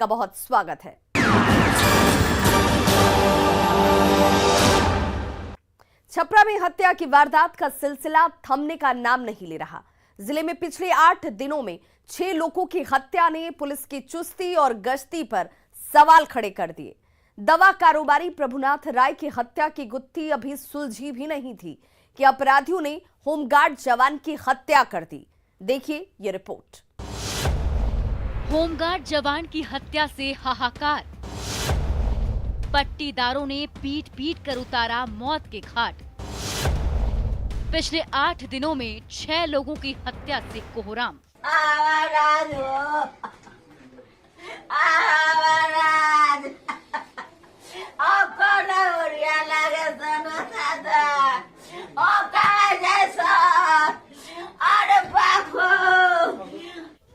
का बहुत स्वागत है। छपरा में हत्या की वारदात का सिलसिला थमने का नाम नहीं ले रहा। जिले में पिछले 8 दिनों में 6 लोगों की हत्या ने पुलिस की चुस्ती और गश्ती पर सवाल खड़े कर दिए। दवा कारोबारी प्रभुनाथ राय की हत्या की गुत्थी अभी सुलझी भी नहीं थी कि अपराधियों ने होमगार्ड जवान की हत्या कर दी। देखिए ये रिपोर्ट। होमगार्ड जवान की हत्या से हाहाकार। पट्टीदारों ने पीट पीट कर उतारा मौत के घाट। पिछले 8 दिनों में 6 लोगों की हत्या से कोहराम।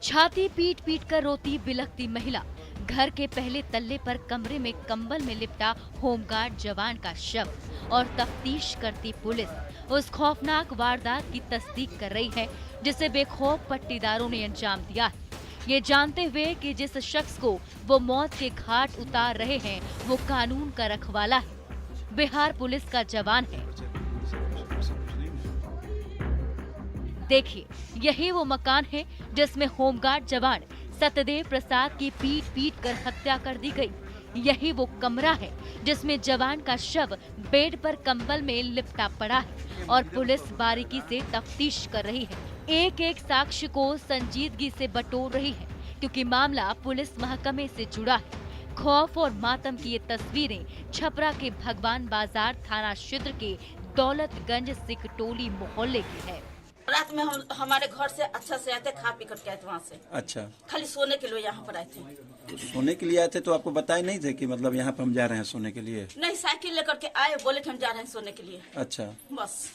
छाती पीट पीट कर रोती बिलखती महिला। घर के पहले तल्ले पर कमरे में कंबल में लिपटा होमगार्ड जवान का शव और तफ्तीश करती पुलिस उस खौफनाक वारदात की तस्दीक कर रही है जिसे बेखौफ पट्टीदारों ने अंजाम दिया है, ये जानते हुए कि जिस शख्स को वो मौत के घाट उतार रहे हैं वो कानून का रखवाला है, बिहार पुलिस का जवान है। देखिए, यही वो मकान है जिसमें होमगार्ड जवान सत्यदेव प्रसाद की पीट पीट कर हत्या कर दी गई। यही वो कमरा है जिसमें जवान का शव बेड पर कंबल में लिपटा पड़ा है और पुलिस बारीकी से तफ्तीश कर रही है। एक एक साक्ष्य को संजीदगी से बटोर रही है क्योंकि मामला पुलिस महकमे से जुड़ा है। खौफ और मातम की ये तस्वीरें छपरा के भगवान बाजार थाना क्षेत्र के दौलतगंज सिख टोली मोहल्ले की है। रात में हम हमारे घर से अच्छा से आए थे, खा पी करके आए थे वहाँ से। अच्छा, खाली सोने के लिए यहाँ पर आए थे। तो सोने के लिए आए थे तो आपको बताए नहीं थे कि मतलब यहाँ पर हम जा रहे हैं सोने के लिए? नहीं, साइकिल लेकर के आए, बोले कि हम जा रहे हैं सोने के लिए। अच्छा, बस।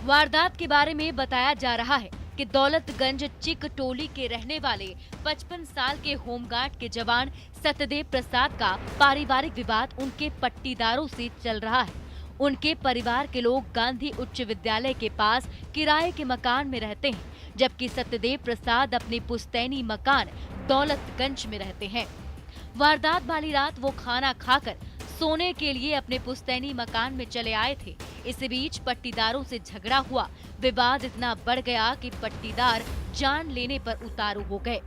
वारदात के बारे में बताया जा रहा है कि दौलतगंज चिक टोली के रहने वाले 55 साल के होमगार्ड के जवान सत्यदेव प्रसाद का पारिवारिक विवाद उनके पट्टीदारों से चल रहा है। उनके परिवार के लोग गांधी उच्च विद्यालय के पास किराए के मकान में रहते हैं, जबकि सत्यदेव प्रसाद अपने पुश्तैनी मकान दौलतगंज में रहते हैं। वारदात वाली रात वो खाना खाकर सोने के लिए अपने पुश्तैनी मकान में चले आए थे। इस बीच पट्टीदारों से झगड़ा हुआ। विवाद इतना बढ़ गया कि पट्टीदार जान लेने पर उतारू हो गए।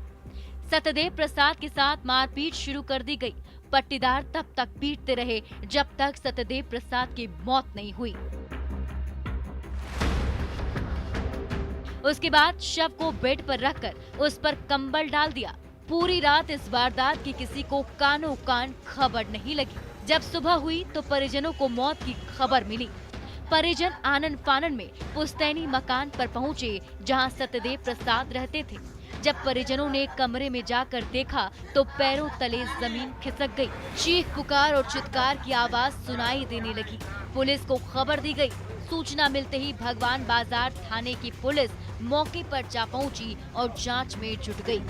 सत्यदेव प्रसाद के साथ मारपीट शुरू कर दी गई। पट्टीदार तब तक पीटते रहे जब तक सत्यदेव प्रसाद की मौत नहीं हुई। उसके बाद शव को बेड पर रखकर उस पर कंबल डाल दिया। पूरी रात इस वारदात की किसी को कानों कान खबर नहीं लगी। जब सुबह हुई तो परिजनों को मौत की खबर मिली। परिजन आनन फानन में पुश्तैनी मकान पर पहुंचे जहां सत्यदेव प्रसाद रहते थे। जब परिजनों ने कमरे में जाकर देखा तो पैरों तले जमीन खिसक गई। चीख पुकार और चित्कार की आवाज सुनाई देने लगी। पुलिस को खबर दी गई। सूचना मिलते ही भगवान बाजार थाने की पुलिस मौके पर जा पहुंची और जांच में जुट गई।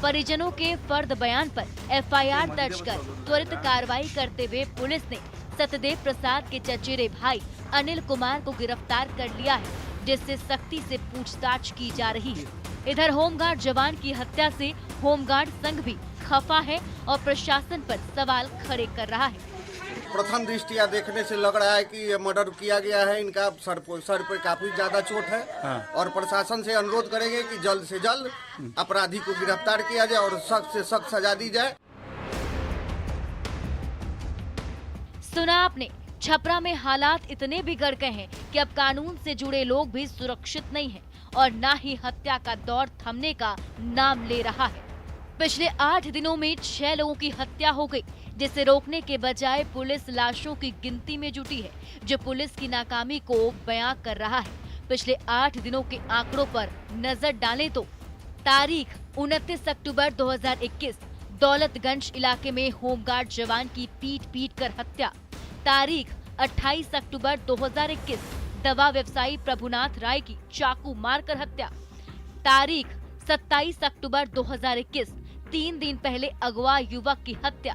परिजनों के फर्द बयान पर एफआईआर दर्ज कर त्वरित कार्रवाई करते हुए पुलिस ने सत्यदेव प्रसाद के चचेरे भाई अनिल कुमार को गिरफ्तार कर लिया है, जिससे सख्ती से पूछताछ की जा रही है। इधर होमगार्ड जवान की हत्या से होमगार्ड संघ भी खफा है और प्रशासन पर सवाल खड़े कर रहा है। प्रथम दृष्टिया देखने से लग रहा है कि ये मर्डर किया गया है। इनका सर पर काफी ज्यादा चोट है। हाँ। और प्रशासन से अनुरोध करेंगे कि जल्द से जल्द अपराधी को गिरफ्तार किया जाए और सख्त से सख्त सजा दी जाए। सुना आपने, छपरा में हालात इतने बिगड़ गए हैं कि अब कानून से जुड़े लोग भी सुरक्षित नहीं हैं और न ही हत्या का दौर थमने का नाम ले रहा है। पिछले 8 दिनों में 6 लोगों की हत्या हो गई, जिसे रोकने के बजाय पुलिस लाशों की गिनती में जुटी है, जो पुलिस की नाकामी को बयां कर रहा है। पिछले 8 दिनों के आंकड़ों पर नजर डालें तो तारीख 29 अक्टूबर 2021 दौलतगंज इलाके में होमगार्ड जवान की पीट पीट कर हत्या। तारीख 28 अक्टूबर 2021 दवा व्यवसायी प्रभुनाथ राय की चाकू मारकर हत्या। तारीख 27 अक्टूबर 2021 3 दिन पहले अगवा युवक की हत्या।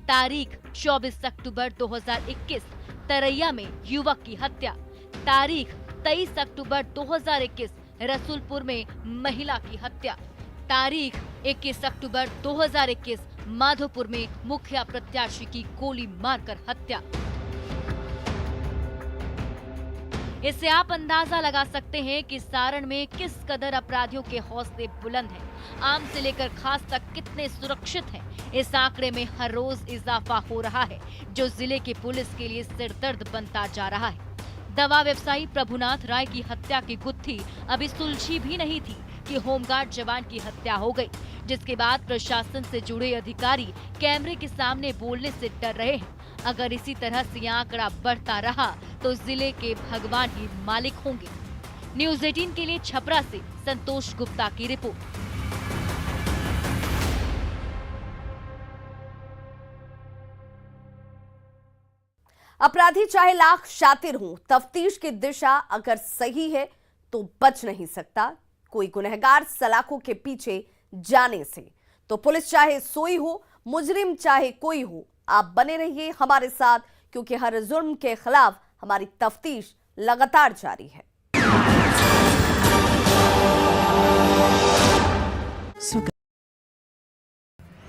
तारीख 24 अक्टूबर 2021 तरैया में युवक की हत्या। तारीख 23 अक्टूबर 2021 रसूलपुर में महिला की हत्या। तारीख 21 अक्टूबर 2021, माधोपुर में मुखिया प्रत्याशी की गोली मारकर हत्या। इससे आप अंदाजा लगा सकते हैं कि सारण में किस कदर अपराधियों के हौसले बुलंद हैं। आम से लेकर खास तक कितने सुरक्षित हैं, इस आंकड़े में हर रोज इजाफा हो रहा है, जो जिले की पुलिस के लिए सिरदर्द बनता जा रहा है। दवा व्यवसायी प्रभुनाथ राय की हत्या की गुत्थी अभी सुलझी भी नहीं थी कि होमगार्ड जवान की हत्या हो गई, जिसके बाद प्रशासन से जुड़े अधिकारी कैमरे के सामने बोलने से डर रहे हैं। अगर इसी तरह से आंकड़ा बढ़ता रहा तो जिले के भगवान ही मालिक होंगे। न्यूज़ 18 के लिए छपरा से संतोष गुप्ता की रिपोर्ट। अपराधी चाहे लाख शातिर हों, तफ्तीश की दिशा अगर सही है तो बच नहीं सकता कोई गुनहगार सलाखों के पीछे जाने से। तो पुलिस चाहे सोई हो, मुजरिम चाहे कोई हो, आप बने रहिए हमारे साथ, क्योंकि हर जुर्म के खिलाफ हमारी तफ्तीश लगातार जारी है।